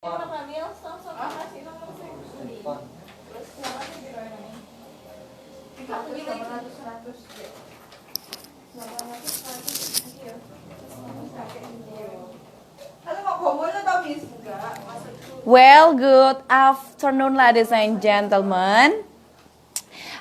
Well, good afternoon, ladies and gentlemen.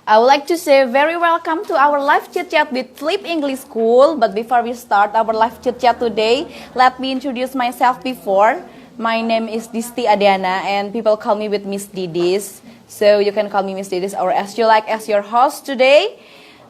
I would like to say very welcome to our live chit chat with Flip English School. But before we start our live chit chat today, let me introduce myself before. My name is Disti Adiana, and people call me with Miss Didis. So you can call me Miss Didis or as you like as your host today.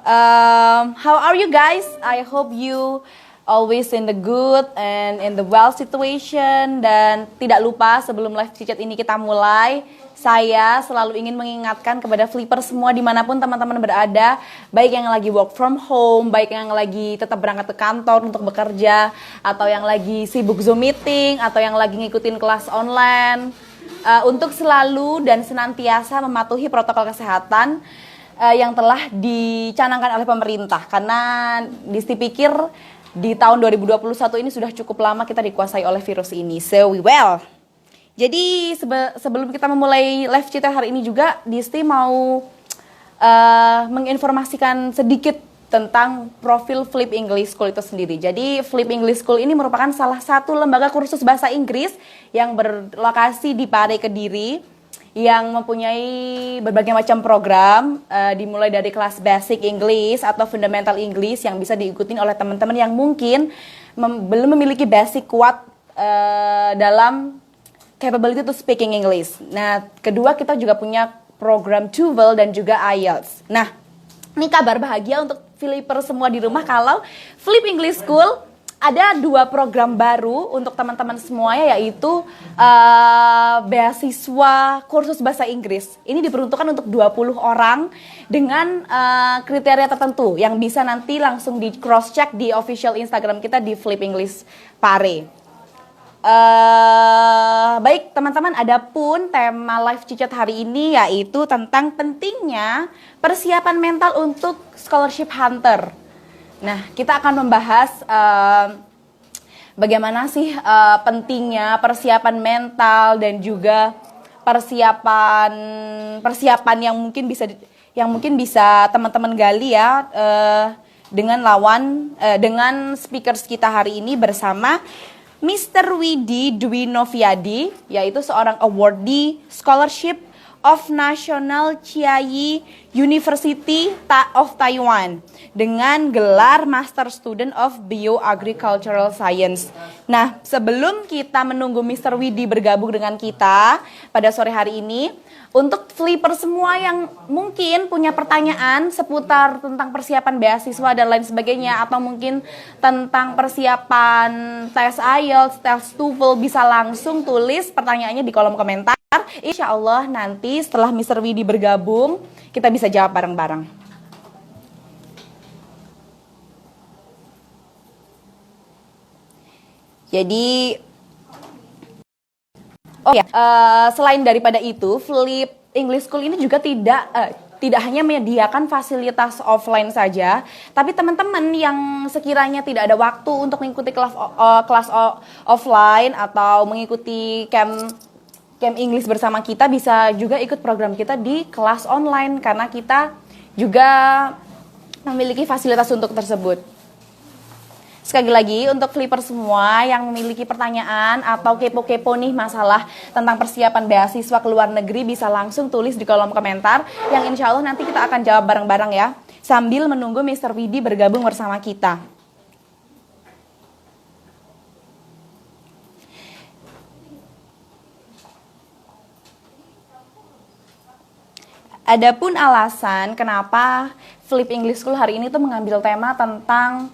How are you guys? I hope you always in the good and in the well situation. Dan tidak lupa sebelum live chit chat ini kita mulai, saya selalu ingin mengingatkan kepada flipper semua dimanapun teman-teman berada, baik yang lagi work from home, baik yang lagi tetap berangkat ke kantor untuk bekerja, atau yang lagi sibuk Zoom meeting, atau yang lagi ngikutin kelas online, untuk selalu dan senantiasa mematuhi protokol kesehatan yang telah dicanangkan oleh pemerintah. Karena Disti pikir di tahun 2021 ini sudah cukup lama kita dikuasai oleh virus ini. So we well. Jadi sebelum kita memulai live chat hari ini juga, Disti mau menginformasikan sedikit tentang profil Flip English School itu sendiri. Jadi Flip English School ini merupakan salah satu lembaga kursus bahasa Inggris yang berlokasi di Pare, Kediri, yang mempunyai berbagai macam program, dimulai dari kelas Basic English atau Fundamental English yang bisa diikuti oleh teman-teman yang mungkin belum memiliki basic kuat dalam capability to speaking English. Nah, kedua kita juga punya program TOEFL dan juga IELTS. Nah, ini kabar bahagia untuk Flipper semua di rumah kalau Flip English School ada dua program baru untuk teman-teman semuanya, yaitu beasiswa kursus bahasa Inggris. Ini diperuntukkan untuk 20 orang dengan kriteria tertentu yang bisa nanti langsung di cross check di official Instagram kita di Flip English Pare. Baik teman-teman, adapun tema live chat hari ini yaitu tentang pentingnya persiapan mental untuk scholarship hunter. Nah, kita akan membahas bagaimana sih pentingnya persiapan mental dan juga persiapan yang mungkin bisa teman-teman gali ya, dengan speakers kita hari ini bersama Mr. Widi Dwi Noviadi, yaitu seorang awardee scholarship of National Chiayi University of Taiwan dengan gelar Master Student of Bioagricultural Science. Nah, sebelum kita menunggu Mr. Widi bergabung dengan kita pada sore hari ini, untuk flipper semua yang mungkin punya pertanyaan seputar tentang persiapan beasiswa dan lain sebagainya, atau mungkin tentang persiapan tes IELTS, tes TOEFL, bisa langsung tulis pertanyaannya di kolom komentar. Insya Allah nanti setelah Mr. Widi bergabung, kita bisa jawab bareng-bareng. Jadi, selain daripada itu, Flip English School ini juga tidak hanya menyediakan fasilitas offline saja, tapi teman-teman yang sekiranya tidak ada waktu untuk mengikuti kelas offline atau mengikuti camp English bersama kita, bisa juga ikut program kita di kelas online karena kita juga memiliki fasilitas untuk tersebut. Sekali lagi, untuk flipper semua yang memiliki pertanyaan atau kepo-kepo nih masalah tentang persiapan beasiswa ke luar negeri, bisa langsung tulis di kolom komentar yang insya Allah nanti kita akan jawab bareng-bareng ya, sambil menunggu Mr. Widi bergabung bersama kita. Adapun alasan kenapa Flip English School hari ini tuh mengambil tema tentang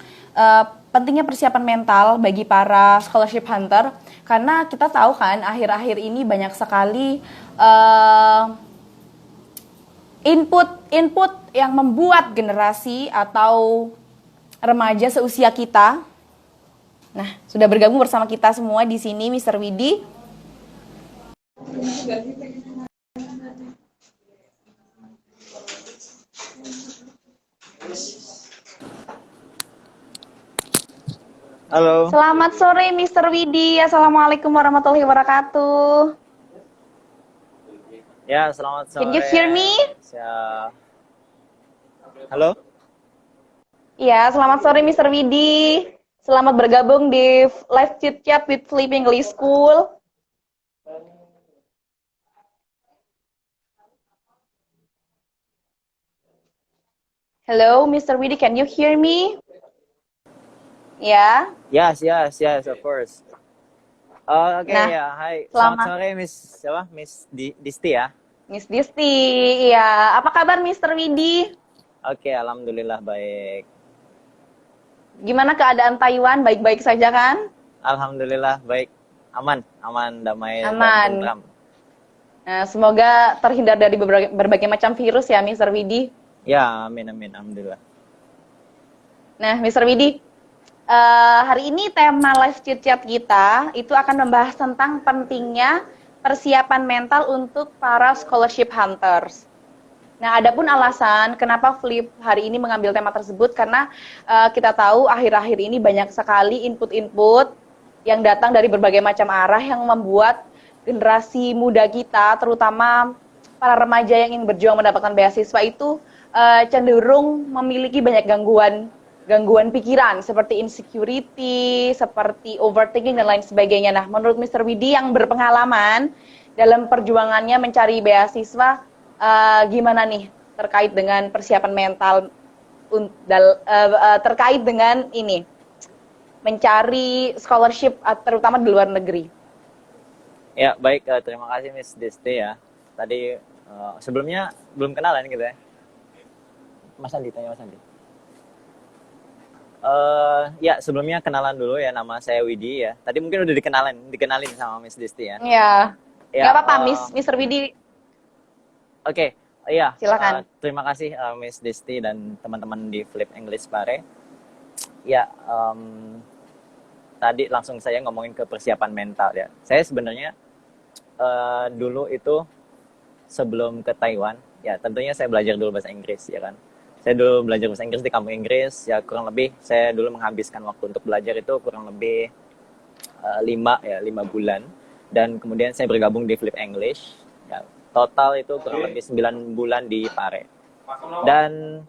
pentingnya persiapan mental bagi para scholarship hunter, karena kita tahu kan akhir-akhir ini banyak sekali input yang membuat generasi atau remaja seusia kita. Nah, sudah bergabung bersama kita semua di sini Mr. Widi. Halo. Selamat sore Mr. Widi. Assalamualaikum warahmatullahi wabarakatuh. Ya, selamat Can you sore. hear me? Halo. Ya, selamat sore Mr. Widi. Selamat bergabung di live chit chat with Flip English School. Hello, Mr. Widi, can you hear me? Ya. Yes, of course. Oke, Nah, ya. Hai. Selamat selamat sore, Miss. Siapa? Miss Disti ya? Miss Disti. Ya, apa kabar Mr. Widi? Oke, alhamdulillah baik. Gimana keadaan Taiwan? Baik-baik saja kan? Alhamdulillah baik. Aman, damai dan Aman. tentram. Nah, semoga terhindar dari berbagai macam virus ya, Mr. Widi. Ya, amin, alhamdulillah. Nah, Mr. Widi, hari ini tema live chit chat kita itu akan membahas tentang pentingnya persiapan mental untuk para scholarship hunters. Nah, adapun alasan kenapa Flip hari ini mengambil tema tersebut karena kita tahu akhir-akhir ini banyak sekali input-input yang datang dari berbagai macam arah yang membuat generasi muda kita, terutama para remaja yang ingin berjuang mendapatkan beasiswa itu cenderung memiliki banyak gangguan pikiran seperti insecurity, seperti overthinking dan lain sebagainya. Nah, menurut Mr. Widi yang berpengalaman dalam perjuangannya mencari beasiswa, gimana nih terkait dengan persiapan mental terkait dengan ini mencari scholarship terutama di luar negeri? Ya, baik. Terima kasih, Miss Disti ya. Tadi sebelumnya belum kenalan gitu ya. Mas Andi, tanya Mas Andi. Ya, sebelumnya kenalan dulu ya, nama saya Widi ya. Tadi mungkin udah dikenalin sama Miss Disti ya. Ya, Ya, nggak apa-apa, Mr. Widi. Oke, iya. Silakan. Terima kasih Miss Disti dan teman-teman di Flip English Pare. Ya, tadi langsung saya ngomongin ke persiapan mental ya. Saya sebenarnya dulu itu sebelum ke Taiwan, ya tentunya saya belajar dulu bahasa Inggris ya kan. Saya dulu belajar bahasa Inggris di kampung Inggris, ya kurang lebih saya dulu menghabiskan waktu untuk belajar itu kurang lebih 5 bulan. Dan kemudian saya bergabung di Flip English. Ya, total itu kurang lebih 9 bulan di Pare. Dan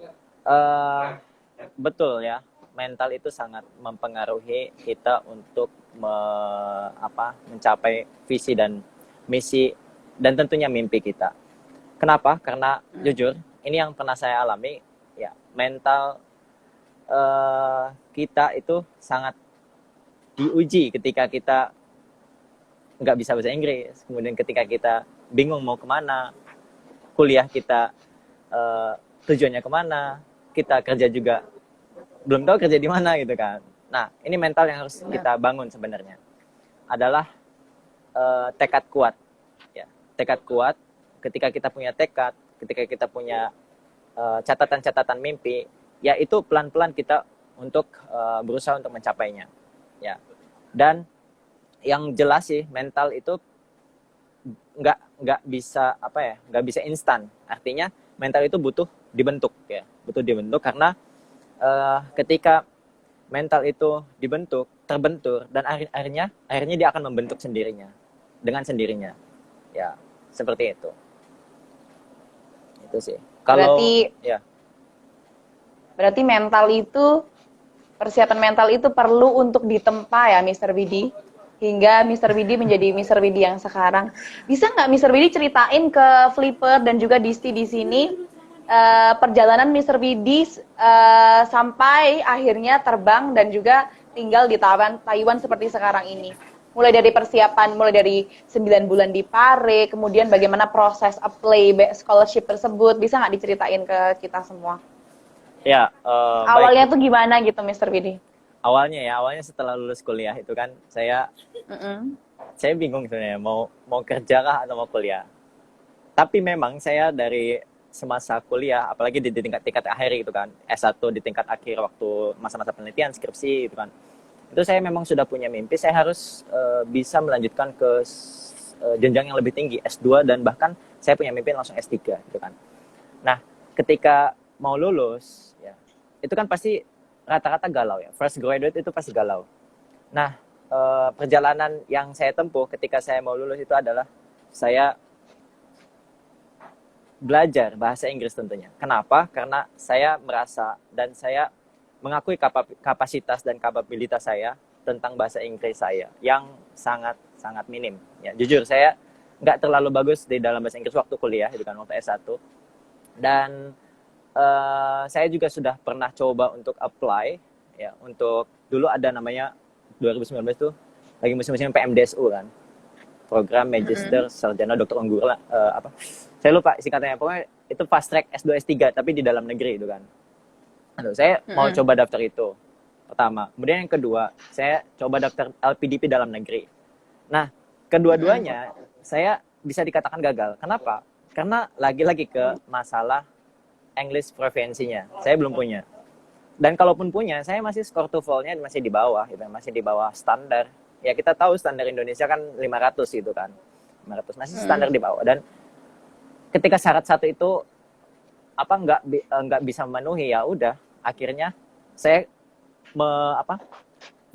betul ya, mental itu sangat mempengaruhi kita untuk mencapai visi dan misi dan tentunya mimpi kita. Kenapa? Karena jujur, ini yang pernah saya alami, ya mental kita itu sangat diuji ketika kita nggak bisa bahasa Inggris, kemudian ketika kita bingung mau kemana, kuliah kita tujuannya kemana, kita kerja juga belum tahu kerja di mana gitu kan. Nah, ini mental yang harus kita bangun sebenarnya. Adalah tekad kuat. Ya, tekad kuat. Ketika kita punya tekad, ketika kita punya catatan-catatan mimpi, ya itu pelan-pelan kita untuk berusaha untuk mencapainya. Ya. Dan yang jelas sih mental itu nggak bisa instan. Artinya mental itu butuh dibentuk ya, butuh dibentuk karena ketika mental itu terbentur dan akhirnya dia akan membentuk dengan sendirinya. Ya, seperti itu. Itu sih. Kalau berarti persiapan mental itu perlu untuk ditempa ya, Mr. Widi, hingga Mr. Widi menjadi Mr. Widi yang sekarang. Bisa nggak Mr. Widi ceritain ke Flipper dan juga Disti di sini perjalanan Mr. Widi sampai akhirnya terbang dan juga tinggal di Taiwan seperti sekarang ini? Mulai dari persiapan, mulai dari 9 bulan di Pare, kemudian bagaimana proses apply scholarship tersebut, bisa nggak diceritain ke kita semua? Ya, awalnya tuh gimana gitu, Mr. Widi? Awalnya setelah lulus kuliah itu kan saya bingung sebenarnya mau kerja kah atau mau kuliah. Tapi memang saya dari semasa kuliah, apalagi di tingkat akhir gitu kan, S1 di tingkat akhir waktu masa-masa penelitian, skripsi gitu kan, itu saya memang sudah punya mimpi, saya harus bisa melanjutkan ke jenjang yang lebih tinggi, S2, dan bahkan saya punya mimpi langsung S3 gitu kan. Nah, ketika mau lulus, ya, itu kan pasti rata-rata galau ya, fresh graduate itu pasti galau. Nah, perjalanan yang saya tempuh ketika saya mau lulus itu adalah saya belajar bahasa Inggris tentunya. Kenapa? Karena saya merasa dan saya mengakui kapasitas dan kapabilitas saya tentang bahasa Inggris saya yang sangat minim. Ya, jujur saya nggak terlalu bagus di dalam bahasa Inggris waktu kuliah, itu kan waktu S1. Dan saya juga sudah pernah coba untuk apply, ya, untuk dulu ada namanya 2019 tuh lagi musim-musim PMDSU kan, program Magister Sarjana Dokter Unggulan lah, apa? Saya lupa singkatannya, pokoknya itu fast track S2 S3 tapi di dalam negeri itu kan. Aduh, saya mau coba daftar itu pertama. Kemudian yang kedua, saya coba daftar LPDP dalam negeri. Nah, kedua-duanya saya bisa dikatakan gagal. Kenapa? Karena lagi-lagi ke masalah English proficiency-nya. Saya belum punya. Dan kalaupun punya, saya masih skor TOEFL-nya masih di bawah, gitu, masih di bawah standar. Ya kita tahu standar Indonesia kan 500 gitu kan. 500 masih standar di bawah. Dan ketika syarat satu itu apa nggak bisa memenuhi, ya udah akhirnya saya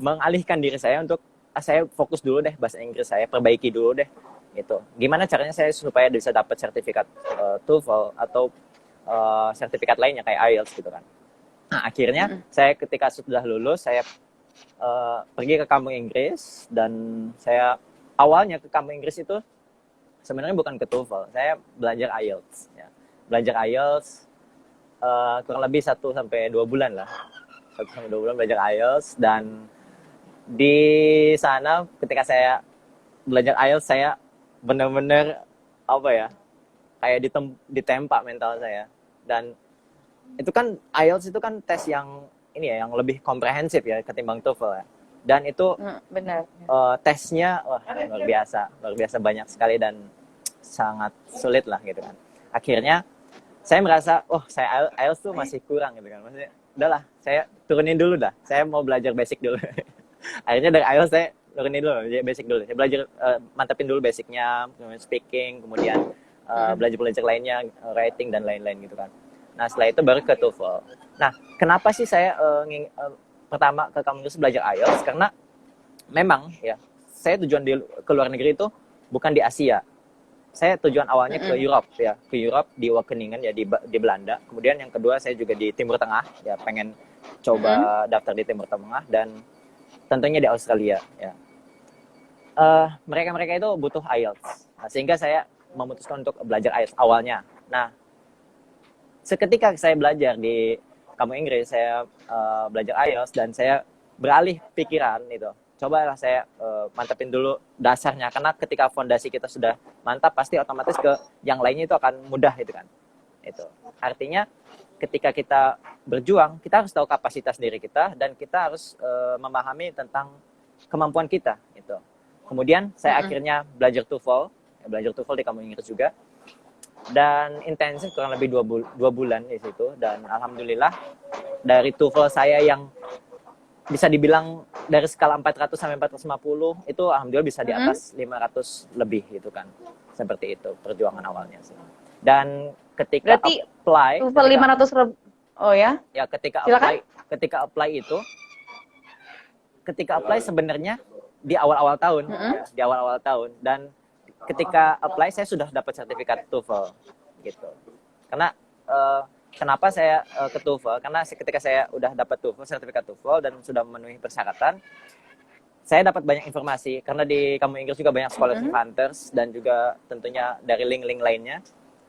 mengalihkan diri saya untuk saya fokus dulu deh bahasa Inggris saya, perbaiki dulu deh itu. Gimana caranya saya supaya bisa dapat sertifikat TOEFL atau sertifikat lainnya kayak IELTS gitu kan. Nah, akhirnya saya ketika sudah lulus saya pergi ke kampung Inggris, dan saya awalnya ke kampung Inggris itu sebenarnya bukan ke TOEFL, saya belajar IELTS ya. Belajar IELTS kurang lebih 1-2 bulan lah. 1-2 bulan belajar IELTS, dan di sana ketika saya belajar IELTS saya benar-benar apa ya, kayak ditempa mental saya. Dan itu kan IELTS itu kan tes yang ini ya, yang lebih komprehensif ya ketimbang TOEFL ya. Dan itu Benar. tesnya wah luar biasa banyak sekali dan sangat sulit lah gitu kan. Akhirnya saya merasa saya IELTS tuh masih kurang gitu kan. Maksudnya udahlah, saya turunin dulu dah. Saya mau belajar basic dulu. Akhirnya dari IELTS saya turunin dulu basic dulu. Saya belajar mantapin dulu basicnya, kemudian speaking, kemudian belajar lainnya, writing dan lain-lain gitu kan. Nah, setelah itu baru ke TOEFL. Nah, kenapa sih saya pertama ke kampus belajar IELTS? Karena memang ya, saya tujuan ke luar negeri itu bukan di Asia. Saya tujuan awalnya ke Europe ya, ke Europe di Wageningen ya, di Belanda. Kemudian yang kedua saya juga di Timur Tengah ya, pengen coba daftar di Timur Tengah, dan tentunya di Australia ya. Mereka itu butuh IELTS. Nah, sehingga saya memutuskan untuk belajar IELTS awalnya. Nah, seketika saya belajar di kampung Inggris, saya belajar IELTS dan saya beralih pikiran itu. Cobalah saya mantapin dulu dasarnya, karena ketika fondasi kita sudah mantap pasti otomatis ke yang lainnya itu akan mudah itu kan. Itu. Artinya ketika kita berjuang, kita harus tahu kapasitas diri kita dan kita harus memahami tentang kemampuan kita itu. Kemudian saya akhirnya belajar TOEFL di kampung Inggris juga. Dan intensif kurang lebih 2 bulan di situ, dan alhamdulillah dari TOEFL saya yang bisa dibilang dari skala 400 sampai 450 itu alhamdulillah bisa di atas 500 lebih gitu kan. Seperti itu perjuangan awalnya sih. Dan ketika Berarti apply TOEFL 500 oh ya? Ya, ketika Silakan. ketika apply sebenarnya di awal-awal tahun ya, di awal-awal tahun, dan ketika apply saya sudah dapat sertifikat TOEFL gitu. Karena kenapa saya ke TOEFL? Karena ketika saya udah dapat sertifikat TOEFL dan sudah memenuhi persyaratan, saya dapat banyak informasi karena di kampung Inggris juga banyak scholarship hunters, dan juga tentunya dari link-link lainnya.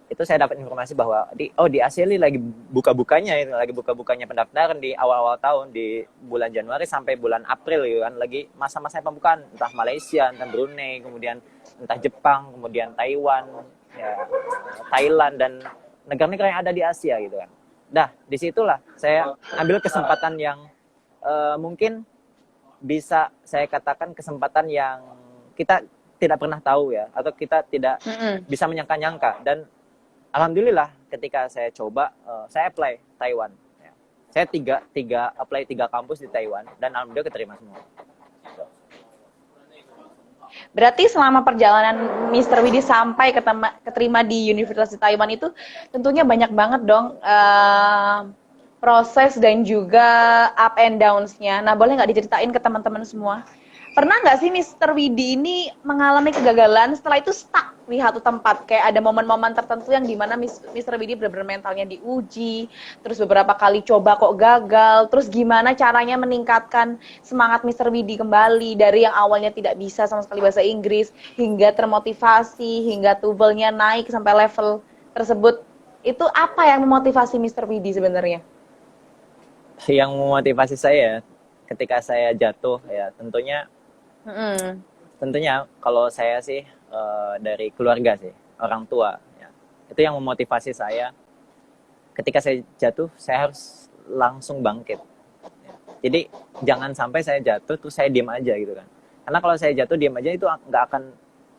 Itu saya dapat informasi bahwa di Asia ini lagi buka-bukanya pendaftaran di awal-awal tahun, di bulan Januari sampai bulan April gitu kan, lagi masa-masa pembukaan, entah Malaysia, entah Brunei, kemudian entah Jepang, kemudian Taiwan, ya, Thailand, dan negara-negara yang ada di Asia gitu kan. Nah, disitulah saya ambil kesempatan yang mungkin bisa saya katakan kesempatan yang kita tidak pernah tahu ya, atau kita tidak bisa menyangka-nyangka. Dan alhamdulillah ketika saya coba, saya apply Taiwan ya. Saya apply 3 kampus di Taiwan, dan alhamdulillah keterima semua. Berarti selama perjalanan Mr. Widi sampai keterima di Universitas Taiwan itu tentunya banyak banget dong proses dan juga up and downs-nya. Nah, boleh nggak diceritain ke teman-teman semua? Pernah nggak sih Mr. Widi ini mengalami kegagalan setelah itu stuck di satu tempat? Kayak ada momen-momen tertentu yang dimana Mr. Widi benar-benar mentalnya diuji, terus beberapa kali coba kok gagal, terus gimana caranya meningkatkan semangat Mr. Widi kembali dari yang awalnya tidak bisa sama sekali bahasa Inggris, hingga termotivasi, hingga TOEFL-nya naik sampai level tersebut. Itu apa yang memotivasi Mr. Widi sebenarnya? Yang memotivasi saya ketika saya jatuh ya Mm-mm. tentunya kalau saya sih dari keluarga sih, orang tua ya. Itu yang memotivasi saya ketika saya jatuh saya harus langsung bangkit. Ya. Jadi jangan sampai saya jatuh tuh saya diam aja gitu kan. Karena kalau saya jatuh diam aja itu nggak akan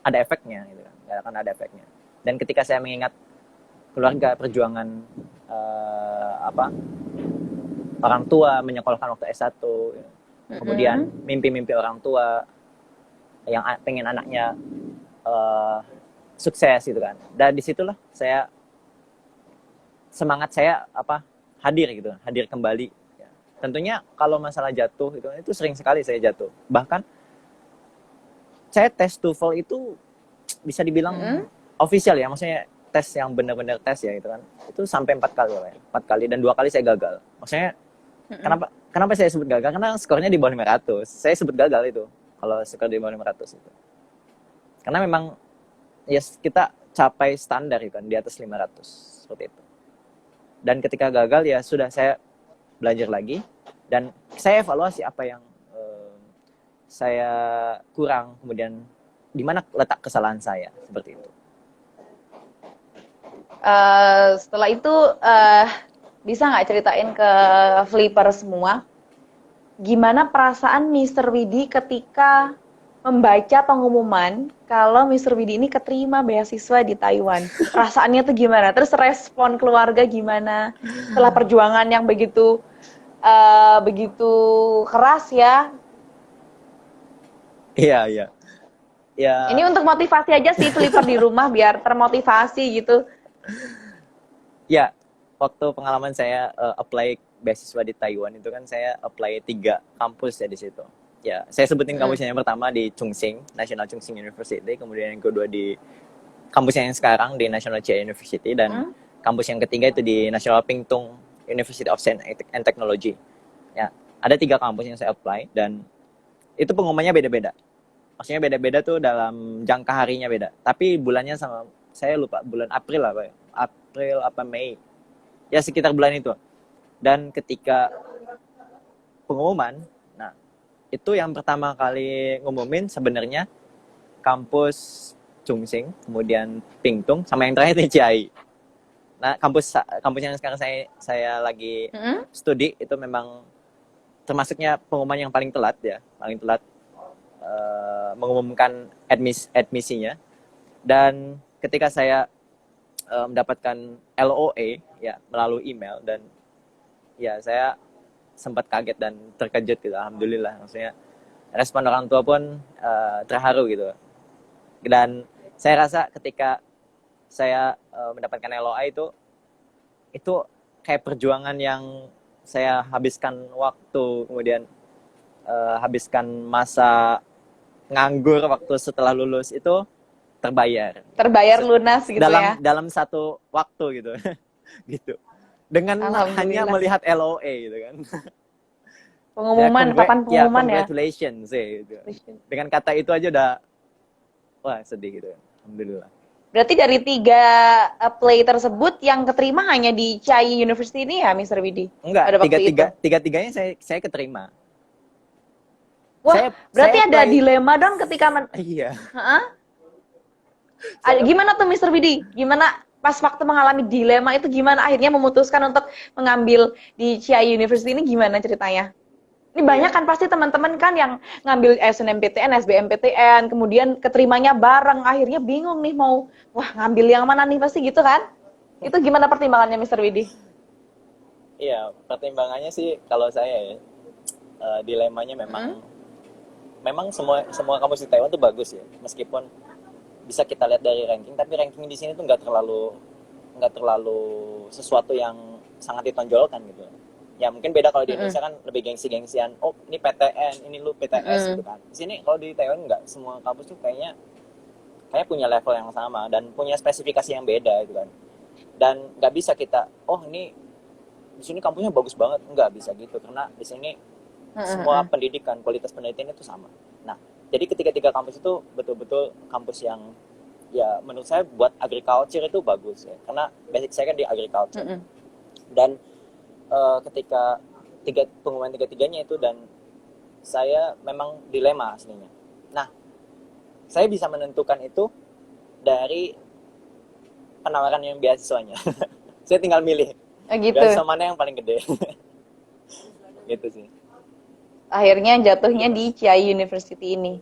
ada efeknya gitu kan. Nggak akan ada efeknya. Dan ketika saya mengingat keluarga perjuangan orang tua menyekolahkan waktu S1 ya. Kemudian mimpi-mimpi orang tua yang pengen anaknya sukses gitu kan. Dan disitulah semangat saya hadir gitu, hadir kembali. Ya. Tentunya kalau masalah jatuh itu sering sekali saya jatuh. Bahkan saya tes TOEFL itu bisa dibilang official ya, maksudnya tes yang benar-benar tes ya gitu kan. Itu sampai 4 kali lah ya. 4 kali dan 2 kali saya gagal. Maksudnya kenapa saya sebut gagal? Karena skornya di bawah 500. Saya sebut gagal itu kalau skor di bawah 500 itu. Karena memang ya kita capai standar kan di atas 500 seperti itu. Dan ketika gagal ya sudah saya belajar lagi dan saya evaluasi apa yang saya kurang, kemudian di mana letak kesalahan saya seperti itu. Setelah itu bisa nggak ceritain ke Flipper semua gimana perasaan Mr. Widi ketika membaca pengumuman kalau Mr. Widi ini keterima beasiswa di Taiwan? Perasaannya tuh gimana? Terus respon keluarga gimana setelah perjuangan yang begitu keras ya? Iya. Ya. Ini untuk motivasi aja sih Flipper di rumah biar termotivasi gitu. Ya, waktu pengalaman saya apply beasiswa di Taiwan itu kan saya apply 3 kampus ya di situ. Ya, saya sebutin kampusnya yang pertama di Chongqing, National Chongqing University, kemudian yang kedua di kampusnya yang sekarang di National China University, dan kampus yang ketiga itu di National Pingtung University of Science and Technology. Ya, ada 3 kampus yang saya apply dan itu pengumumannya beda-beda. Maksudnya beda-beda tuh dalam jangka harinya beda. Tapi bulannya sama, saya lupa bulan April apa ya? April apa Mei. Ya sekitar bulan itu. Dan ketika pengumuman, nah itu yang pertama kali ngumumin sebenarnya kampus Chongqing, kemudian Pingtung, sama yang terakhir TCI. Nah kampus yang sekarang saya lagi studi itu memang termasuknya pengumuman yang paling telat ya, paling telat mengumumkan admisinya. Dan ketika saya mendapatkan LOA ya melalui email, dan ya saya sempat kaget dan terkejut gitu, alhamdulillah. Maksudnya respon orang tua pun terharu gitu. Dan saya rasa ketika saya mendapatkan LOA itu kayak perjuangan yang saya habiskan waktu, kemudian habiskan masa nganggur waktu setelah lulus itu terbayar lunas gitu ya dalam satu waktu gitu. Gitu, dengan hanya melihat LOA gitu kan. Pengumuman ya, papan pengumuman ya, congratulations gitu. Dengan kata itu aja udah wah sedih gitu. Alhamdulillah. Berarti dari 3 play tersebut yang keterima hanya di Chiayi University ini ya, Mr. Widi? Enggak, tiga-tiganya saya keterima. Wah, berarti ada dilema dong ketika Iya. Gimana tuh Mr. Widi? Gimana pas waktu mengalami dilema itu, gimana akhirnya memutuskan untuk mengambil di Chiayi University ini, gimana ceritanya? Ini banyak kan pasti teman-teman kan yang ngambil SNMPTN, SBMPTN, kemudian keterimanya bareng, akhirnya bingung nih mau ngambil yang mana nih, pasti gitu kan? Itu gimana pertimbangannya Mr. Widi? Iya, pertimbangannya sih kalau saya ya, dilemanya memang semua kampus di Taiwan tuh bagus ya, meskipun bisa kita lihat dari ranking, tapi ranking di sini tuh nggak terlalu sesuatu yang sangat ditonjolkan gitu. Ya mungkin beda kalau di Indonesia kan lebih gengsi-gengsian. Oh ini PTN, ini lu PTS gitu kan. Di sini kalau di Taiwan nggak, semua kampus tuh kayak punya level yang sama dan punya spesifikasi yang beda gitu kan. Dan nggak bisa kita, oh ini di sini kampusnya bagus banget, nggak bisa gitu karena di sini semua pendidikan, kualitas pendidikan itu sama. Nah, jadi ketiga kampus itu betul-betul kampus yang ya menurut saya buat agriculture itu bagus ya, karena basic saya kan di agriculture. Dan ketika pengumuman tiga-tiganya itu, dan saya memang dilema aslinya. Nah, saya bisa menentukan itu dari penawaran yang beasiswanya. Saya tinggal milih Gitu. beasiswa mana yang paling gede. Gitu sih. Akhirnya jatuhnya di Chiayi University ini.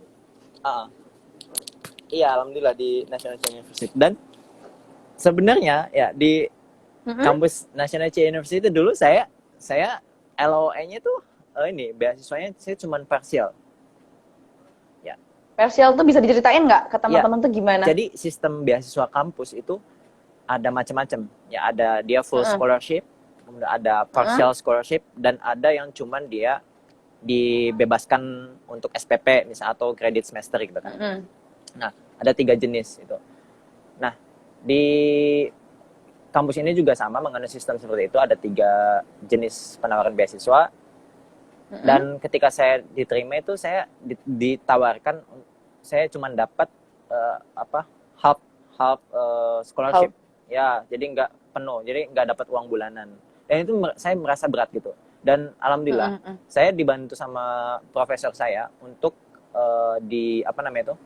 Iya, alhamdulillah di National Chiayi University. Dan sebenarnya ya di kampus National Chiayi University itu dulu saya LOE-nya tuh ini beasiswanya saya cuma parsial. Ya. Parsial tuh bisa diceritain nggak ke teman-teman tuh gimana? Jadi sistem beasiswa kampus itu ada macam-macam. Ya, ada dia full scholarship, kemudian ada partial scholarship, dan ada yang cuman dia dibebaskan untuk SPP misalnya atau kredit semester gitu kan. Nah, ada 3 jenis itu. Nah, di kampus ini juga sama mengenai sistem seperti itu, ada 3 jenis penawaran beasiswa. Dan ketika saya diterima itu saya ditawarkan, saya cuma dapat half scholarship. Ya, jadi nggak penuh, jadi nggak dapat uang bulanan. Dan itu saya merasa berat gitu. Dan alhamdulillah saya dibantu sama profesor saya untuk di apa namanya itu,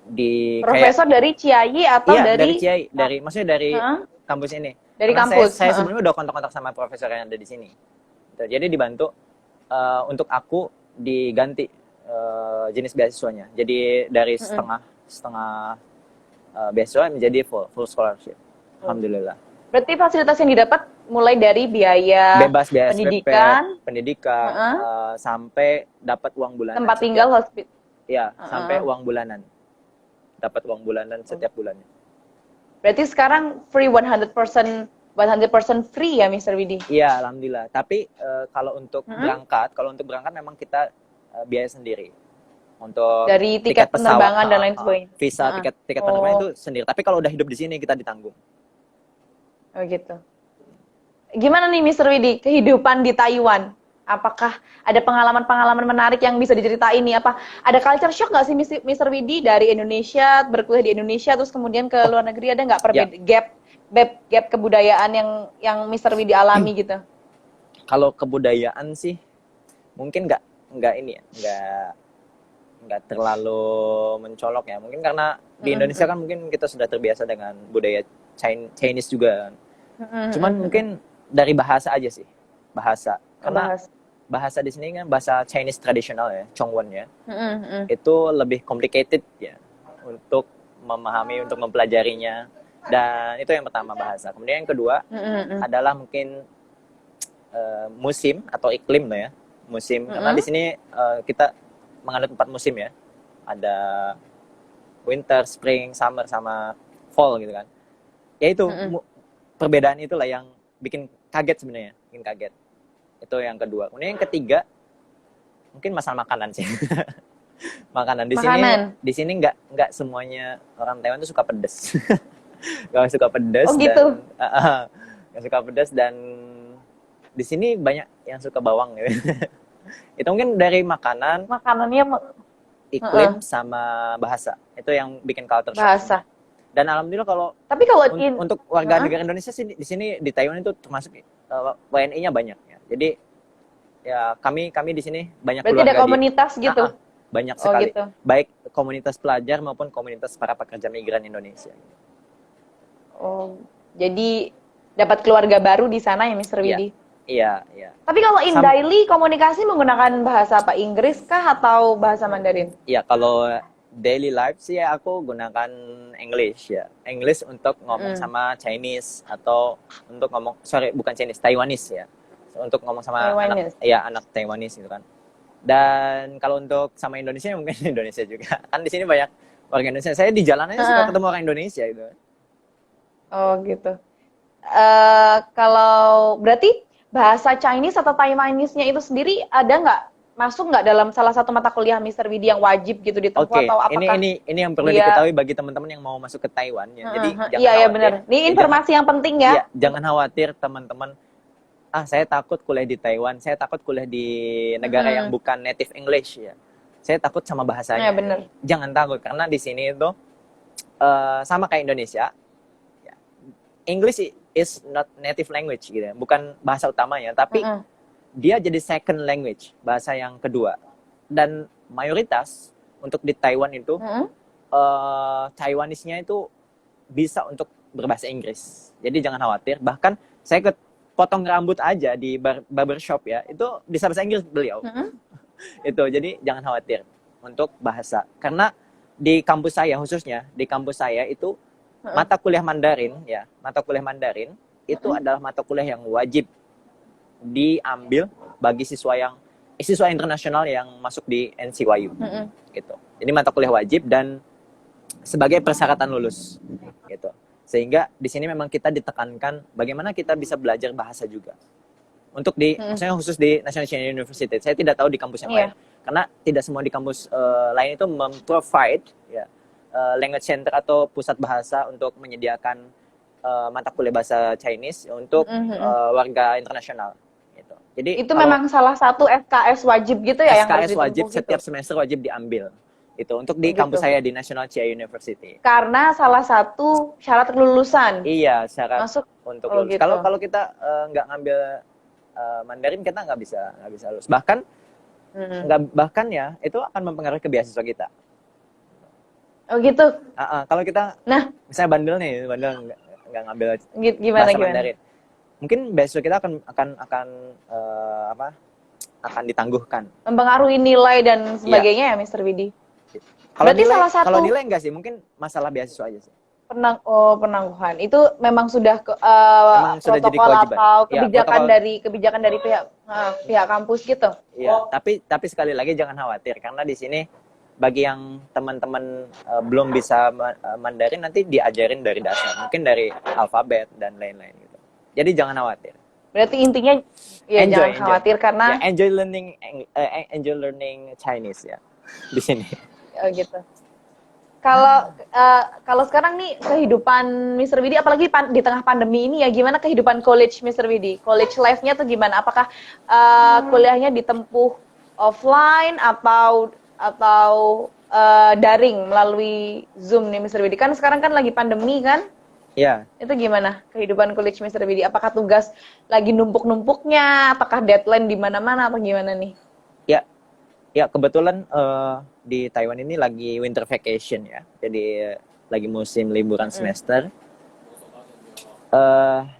di profesor kayak, dari Chiayi atau dari Chiayi, maksudnya dari kampus ini. Dari karena kampus. Saya sebelumnya udah kontak-kontak sama profesor yang ada di sini. Jadi dibantu untuk aku diganti jenis beasiswanya. Jadi dari setengah beasiswa menjadi full scholarship. Alhamdulillah. Berarti fasilitas yang didapat mulai dari biaya bebas biaya pendidikan, sampai dapat uang bulanan. Tempat tinggal, hospital. Iya, sampai uang bulanan. Dapat uang bulanan setiap bulannya. Berarti sekarang free 100% free ya, Mr. Widi? Iya, alhamdulillah. Tapi kalau untuk berangkat memang kita biaya sendiri. Untuk dari tiket penerbangan dan lain sebagainya. Visa, tiket penerbangan itu sendiri. Tapi kalau udah hidup di sini kita ditanggung. Oh gitu. Gimana nih Mr. Widi, kehidupan di Taiwan? Apakah ada pengalaman-pengalaman menarik yang bisa diceritain nih? Apa ada culture shock nggak sih Mr. Widi dari Indonesia, berkuliah di Indonesia, terus kemudian ke luar negeri, ada nggak gap kebudayaan yang Mr. Widi alami gitu? Kalau kebudayaan sih mungkin nggak ini ya, nggak terlalu mencolok ya. Mungkin karena di Indonesia kan mungkin kita sudah terbiasa dengan budaya Chinese juga. Cuman mungkin dari bahasa aja sih, bahasa. Karena bahasa di sini kan bahasa Chinese tradisional ya, Chongwon ya. Itu lebih complicated ya untuk memahami, untuk mempelajarinya. Dan itu yang pertama, bahasa. Kemudian yang kedua adalah mungkin musim atau iklim lah ya. Musim, karena di sini kita menganut 4 musim ya. Ada winter, spring, summer, sama fall gitu kan. Ya itu perbedaan itulah yang bikin kaget sebenarnya, Itu yang kedua. Kemudian yang ketiga mungkin masalah makanan sih. Makanan di sini nggak semuanya orang Taiwan tuh suka pedas. Nggak suka pedas. Oh gitu. Nggak suka pedas, dan di sini banyak yang suka bawang gitu. Itu mungkin dari makanannya, iklim sama bahasa. Itu yang bikin culture shock. Bahasa. Dan alhamdulillah tapi kalau untuk warga negara Indonesia sih di sini di Taiwan itu termasuk WNI-nya banyak ya. Jadi ya kami di sini banyak berarti keluarga. Berarti ada komunitas gitu. Banyak sekali. Gitu. Baik komunitas pelajar maupun komunitas para pekerja migran Indonesia. Oh, jadi dapat keluarga baru di sana ya, Mr. Widi? Iya. Tapi kalau in daily komunikasi menggunakan bahasa apa? Inggris kah atau bahasa Mandarin? Iya, kalau daily life sih aku gunakan English ya. English untuk ngomong sama Chinese, atau untuk bukan Chinese, Taiwanese ya. Untuk ngomong sama anak Taiwanese gitu kan. Dan kalau untuk sama Indonesia mungkin Indonesia juga. Kan di sini banyak warga Indonesia. Saya di jalan aja suka ketemu orang Indonesia gitu. Oh gitu. Kalau berarti bahasa Chinese atau Taiwanese-nya itu sendiri ada nggak? Masuk nggak dalam salah satu mata kuliah Mr. Widi yang wajib gitu ditempuh Oke, atau apakah ini yang perlu dia diketahui bagi teman-teman yang mau masuk ke Taiwan ya. Jadi jangan iya ya khawatir. benar. Ini Ya, informasi yang penting ya. iya, jangan khawatir teman-teman. Saya takut kuliah di Taiwan, saya takut kuliah di negara yang bukan native English ya. Saya takut sama bahasanya. Ya benar. Jangan takut karena di sini itu sama kayak Indonesia. Ya, English is not native language gitu ya. Bukan bahasa utamanya, tapi dia jadi second language, bahasa yang kedua. Dan mayoritas untuk di Taiwan itu Taiwanese-nya itu bisa untuk berbahasa Inggris. Jadi jangan khawatir. Bahkan saya potong rambut aja di barbershop ya, itu bisa bahasa Inggris beliau. Itu jadi jangan khawatir untuk bahasa. Karena di kampus saya khususnya, di kampus saya itu mata kuliah Mandarin ya, mata kuliah Mandarin itu adalah mata kuliah yang wajib diambil bagi siswa internasional yang masuk di NCYU gitu. Jadi mata kuliah wajib dan sebagai persyaratan lulus gitu. Sehingga di sini memang kita ditekankan bagaimana kita bisa belajar bahasa juga. Untuk maksudnya khusus di National Chinese University. Saya tidak tahu di kampus yang lain karena tidak semua di kampus lain itu memprovide ya language center atau pusat bahasa untuk menyediakan mata kuliah bahasa Chinese untuk warga internasional. Jadi itu memang salah satu SKS wajib gitu ya yang harus SKS wajib ditempuh setiap gitu. semester wajib diambil. Itu untuk di kampus saya di National Chia University. Karena salah satu syarat kelulusan. Iya, syarat masuk untuk lulus. gitu. Kalau kita nggak ngambil Mandarin kita nggak bisa lulus. Bahkan ya itu akan mempengaruhi ke beasiswa kita. Oh gitu. Kalau kita misalnya bandel nggak ngambil gimana Mandarin. Mungkin beasiswa kita akan ditangguhkan. Mempengaruhi nilai dan sebagainya ya, Mr. Widi. Berarti salah satu. Kalau nilai enggak sih, mungkin masalah beasiswa aja sih. Penangguhan. Itu memang sudah sudah jadi protokol atau kebijakan dari pihak kampus gitu. Iya, tapi sekali lagi jangan khawatir karena di sini bagi yang teman-teman belum bisa Mandarin nanti diajarin dari dasar, mungkin dari alfabet dan lain-lain gitu. Jadi jangan khawatir. Berarti intinya ya jangan khawatir karena enjoy learning Chinese ya di sini. Oh gitu. Kalau sekarang nih kehidupan Mr. Widi apalagi di tengah pandemi ini ya gimana kehidupan college Mr. Widi? College life-nya tuh gimana? Apakah kuliahnya ditempuh offline atau daring melalui Zoom nih Mr. Widi? Kan sekarang kan lagi pandemi kan? Iya. Itu gimana kehidupan college Mr. Widi? Apakah tugas lagi numpuk-numpuknya? Apakah deadline di mana-mana atau gimana nih? Ya kebetulan di Taiwan ini lagi winter vacation ya. Jadi lagi musim liburan semester.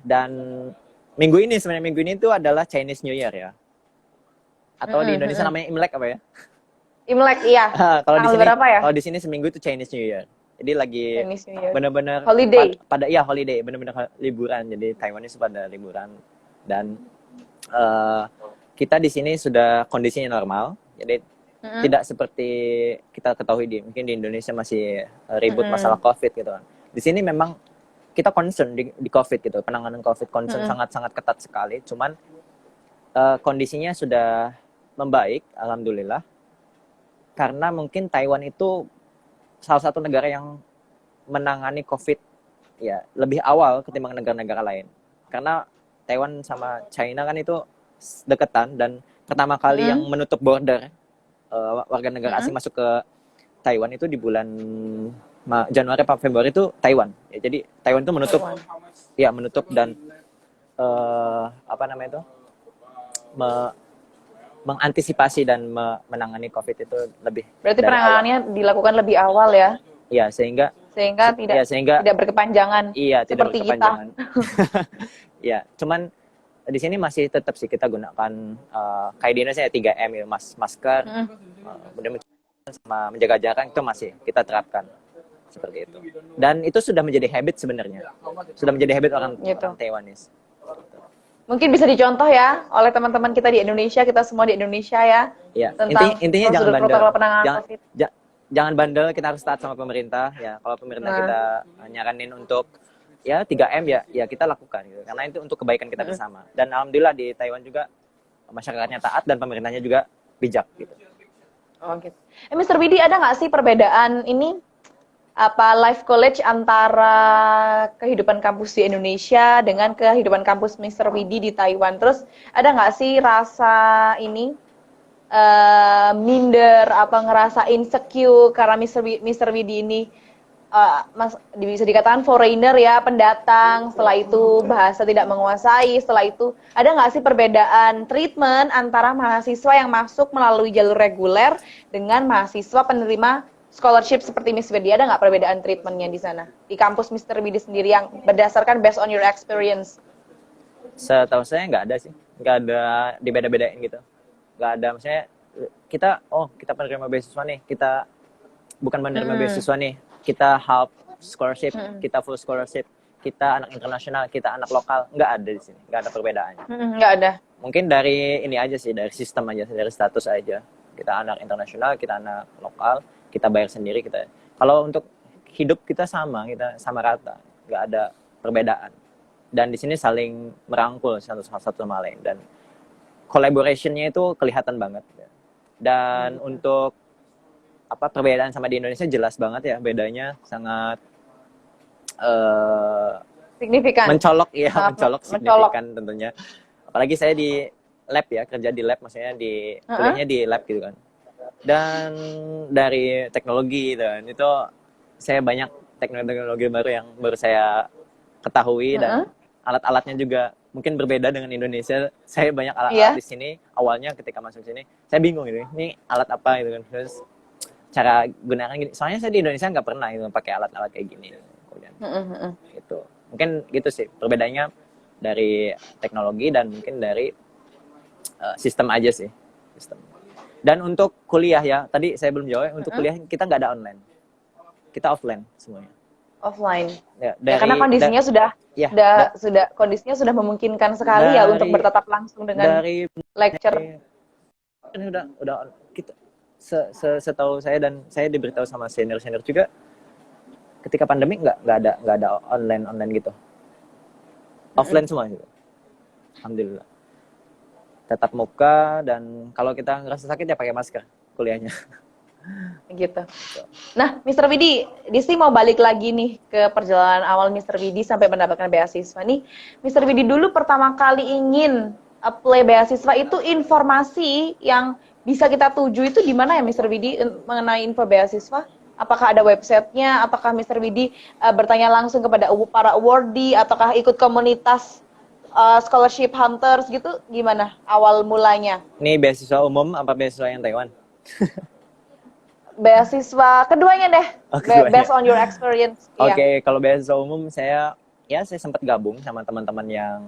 Dan minggu ini itu adalah Chinese New Year ya. Atau di Indonesia namanya Imlek apa ya? Imlek iya. Kalau di sini berapa ya? Kalau di sini seminggu itu Chinese New Year. Jadi lagi benar-benar holiday. Holiday, benar-benar liburan. Jadi Taiwanese pada liburan dan kita di sini sudah kondisinya normal. Jadi tidak seperti kita ketahui mungkin di Indonesia masih ribut masalah COVID gitu kan. Di sini memang kita concern di COVID gitu, penanganan COVID concern sangat-sangat ketat sekali. Cuman kondisinya sudah membaik, alhamdulillah. Karena mungkin Taiwan itu salah satu negara yang menangani COVID ya lebih awal ketimbang negara-negara lain. Karena Taiwan sama China kan itu deketan dan pertama kali yang menutup border warga negara asing masuk ke Taiwan itu di bulan Januari atau Februari itu Taiwan. Ya, jadi Taiwan itu menutup dan mengantisipasi dan menangani COVID itu lebih. Berarti penanganannya dilakukan lebih awal ya? Iya, sehingga tidak berkepanjangan. Iya, tidak seperti berkepanjangan. Iya, cuman di sini masih tetap sih kita gunakan kayak di Indonesia ya 3M ya, masker, kemudian sama menjaga jarak itu masih kita terapkan seperti itu. Dan itu sudah menjadi habit sebenarnya. Sudah menjadi habit orang Taiwanese. Mungkin bisa dicontoh ya oleh teman-teman kita di Indonesia, kita semua di Indonesia ya. Iya. Tentang intinya jangan bandel. COVID. Jangan bandel, kita harus taat sama pemerintah ya. Kalau pemerintah kita nyaranin untuk ya 3M ya kita lakukan gitu. Karena itu untuk kebaikan kita bersama. Dan alhamdulillah di Taiwan juga masyarakatnya taat dan pemerintahnya juga bijak gitu. Oh gitu. Mr. Widi, ada nggak sih perbedaan ini apa life college antara kehidupan kampus di Indonesia dengan kehidupan kampus Mr. Widi di Taiwan? Terus ada nggak sih rasa ini minder apa ngerasa insecure karena Mr. Widi ini bisa dikatakan foreigner ya, pendatang, setelah itu bahasa tidak menguasai, setelah itu ada nggak sih perbedaan treatment antara mahasiswa yang masuk melalui jalur reguler dengan mahasiswa penerima scholarship seperti Miss Widi? Ada nggak perbedaan treatmentnya di sana di kampus Mr. Widi sendiri yang berdasarkan based on your experience? Setahu saya nggak ada sih, nggak ada dibeda-bedain gitu, nggak ada. Maksudnya kita penerima beasiswa nih, kita bukan penerima beasiswa nih, kita half scholarship, kita full scholarship, kita anak internasional, kita anak lokal, nggak ada di sini, nggak ada perbedaannya. Nggak ada. Mungkin dari ini aja sih, dari sistem aja, dari status aja. Kita anak internasional, kita anak lokal, kita bayar sendiri. Kalau untuk hidup kita sama rata, nggak ada perbedaan. Dan di sini saling merangkul satu sama lain, dan collaboration-nya itu kelihatan banget. Dan untuk perbedaan sama di Indonesia jelas banget ya, bedanya sangat signifikan, mencolok signifikan tentunya. Apalagi saya di lab ya, kerja di lab, maksudnya kuliahnya di lab gitu kan. Dan dari teknologi dan itu saya banyak teknologi baru yang baru saya ketahui, dan alat-alatnya juga mungkin berbeda dengan Indonesia. Saya banyak alat-alat di sini. Awalnya ketika masuk sini saya bingung gitu, ini alat apa gitu kan. Terus cara gunakan gini. Soalnya saya di Indonesia nggak pernah gitu pakai alat-alat kayak gini. Kemudian gitu. Mungkin gitu sih perbedaannya dari teknologi dan mungkin dari sistem aja sih. Sistem. Dan untuk kuliah ya, tadi saya belum jawab. Untuk kuliah kita nggak ada online. Kita offline semuanya. Offline. Ya, karena kondisinya kondisinya sudah memungkinkan sekali ya untuk bertatap langsung dengan lecture. Ini udah kita setahu saya, dan saya diberitahu sama senior juga, ketika pandemi nggak ada online gitu, offline semua gitu. Alhamdulillah tetap muka, dan kalau kita ngerasa sakit ya pakai masker kuliahnya. Gitu. Nah, Mr. Widi, Disti mau balik lagi nih ke perjalanan awal Mr. Widi sampai mendapatkan beasiswa nih. Mr. Widi dulu pertama kali ingin apply beasiswa itu informasi yang bisa kita tuju itu di mana ya Mr. Widi mengenai info beasiswa? Apakah ada websitenya? Apakah Mr. Widi bertanya langsung kepada para awardee? Ataukah ikut komunitas scholarship hunters gitu? Gimana awal mulanya? Ini beasiswa umum apa beasiswa yang Taiwan? Beasiswa keduanya deh, based on your experience. Oke, kalau beasiswa umum saya sempat gabung sama teman-teman yang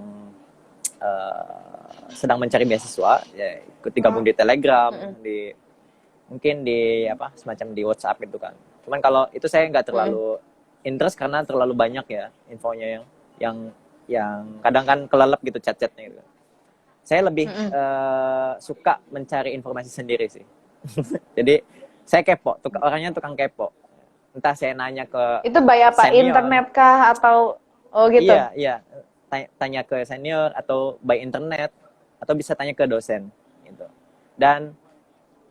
sedang mencari beasiswa, ya ikut digabung di Telegram, mungkin di semacam di WhatsApp gitu kan. Cuman kalau itu saya nggak terlalu interest karena terlalu banyak ya infonya yang kadang kan kelelep gitu chat-chatnya gitu. Saya lebih suka mencari informasi sendiri sih. Jadi saya kepo, orangnya tukang kepo. Entah saya nanya ke itu by apa? Senior. Internet kah atau gitu? Iya. Tanya ke senior atau by internet, atau bisa tanya ke dosen gitu. Dan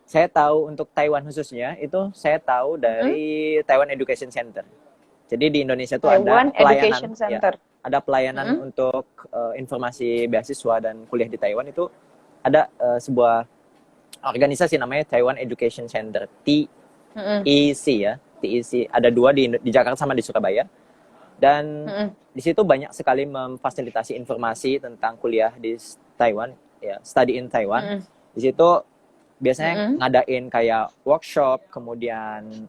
saya tahu untuk Taiwan khususnya itu saya tahu dari Taiwan Education Center. Jadi di Indonesia tuh ada pelayanan, ada pelayanan untuk informasi beasiswa dan kuliah di Taiwan. Itu ada sebuah organisasi namanya Taiwan Education Center, TEC ya, TEC. Ada 2 di Jakarta sama di Surabaya. Dan di situ banyak sekali memfasilitasi informasi tentang kuliah di Taiwan, ya, study in Taiwan. Di situ biasanya ngadain kayak workshop, kemudian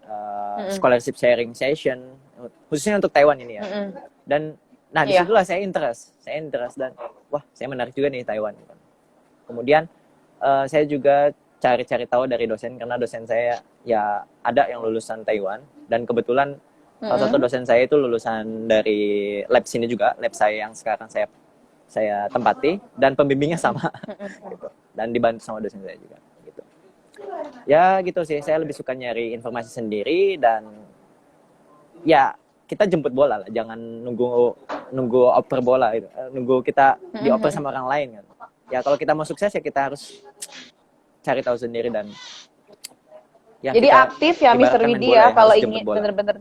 scholarship sharing session, khususnya untuk Taiwan ini ya. Dan di situlah saya interest dan wah, saya menarik juga nih Taiwan. Kemudian saya juga cari-cari tahu dari dosen, karena dosen saya ya ada yang lulusan Taiwan, dan kebetulan salah satu dosen saya itu lulusan dari lab sini juga, lab saya yang sekarang saya tempati, dan pembimbingnya sama gitu. Dan dibantu sama dosen saya juga gitu. Ya gitu sih, saya lebih suka nyari informasi sendiri, dan ya kita jemput bola lah, jangan nunggu oper bola itu, nunggu kita dioper sama orang lain kan. Ya kalau kita mau sukses ya kita harus cari tahu sendiri dan ya Jadi kita aktif ya Mr. ibaratkan main Widi bola ya yang kalau harus ingin jemput bola. bener-bener.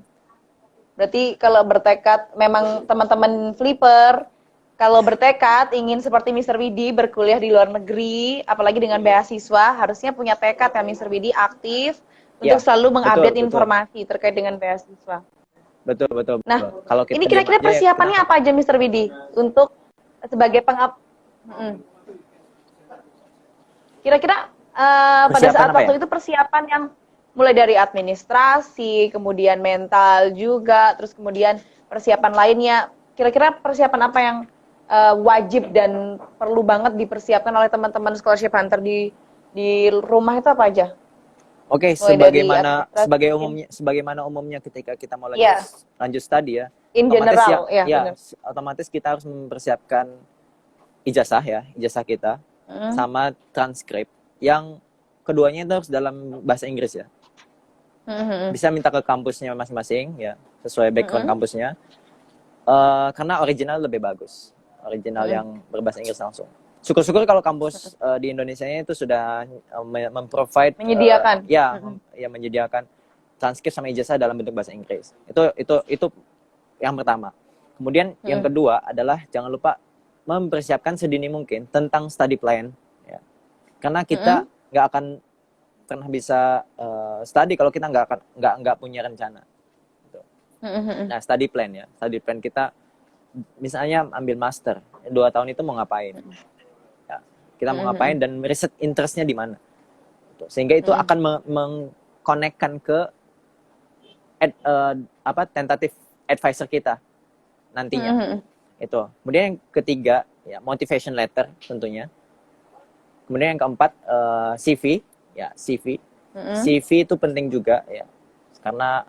Berarti kalau bertekad memang teman-teman flipper kalau bertekad ingin seperti Mr. Widi berkuliah di luar negeri, apalagi dengan beasiswa, harusnya punya tekad ya Mr. Widi aktif Ya, untuk selalu mengupdate betul. informasi terkait dengan beasiswa. Betul. Nah, Kalau kita ini diam kira-kira aja ya persiapannya kenapa? apa aja Mr. Widi untuk sebagai Kira-kira pada Persiapan saat apa ya? waktu itu persiapan yang mulai dari administrasi, kemudian mental juga, terus kemudian persiapan lainnya. Kira-kira persiapan apa yang wajib dan perlu banget dipersiapkan oleh teman-teman scholarship hunter di rumah itu apa aja? Oke, Mulai dari sebagaimana umumnya ketika kita mau ya, lanjut studi ya, in otomatis general, ya benar. otomatis kita harus mempersiapkan ijazah kita sama transkrip yang keduanya itu harus dalam bahasa Inggris ya. Bisa minta ke kampusnya masing-masing ya, sesuai background kampusnya. Karena original lebih bagus, original yang berbahasa Inggris langsung. Syukur-syukur kalau kampus di Indonesia itu sudah memprovide Menyediakan. menyediakan transkrip sama ijazah dalam bentuk bahasa Inggris. Itu yang pertama. Kemudian yang kedua adalah jangan lupa mempersiapkan sedini mungkin tentang study plan ya. Karena kita nggak akan pernah bisa study kalau kita nggak punya rencana. Gitu. Nah, study plan kita misalnya ambil master 2 tahun itu mau ngapain? Ya, kita mau ngapain dan riset interestnya di mana? Gitu. Sehingga itu akan mengkonekkan ke tentatif advisor kita nantinya. Itu. Kemudian yang ketiga ya motivation letter tentunya. Kemudian yang keempat CV ya CV. CV itu penting juga ya. Karena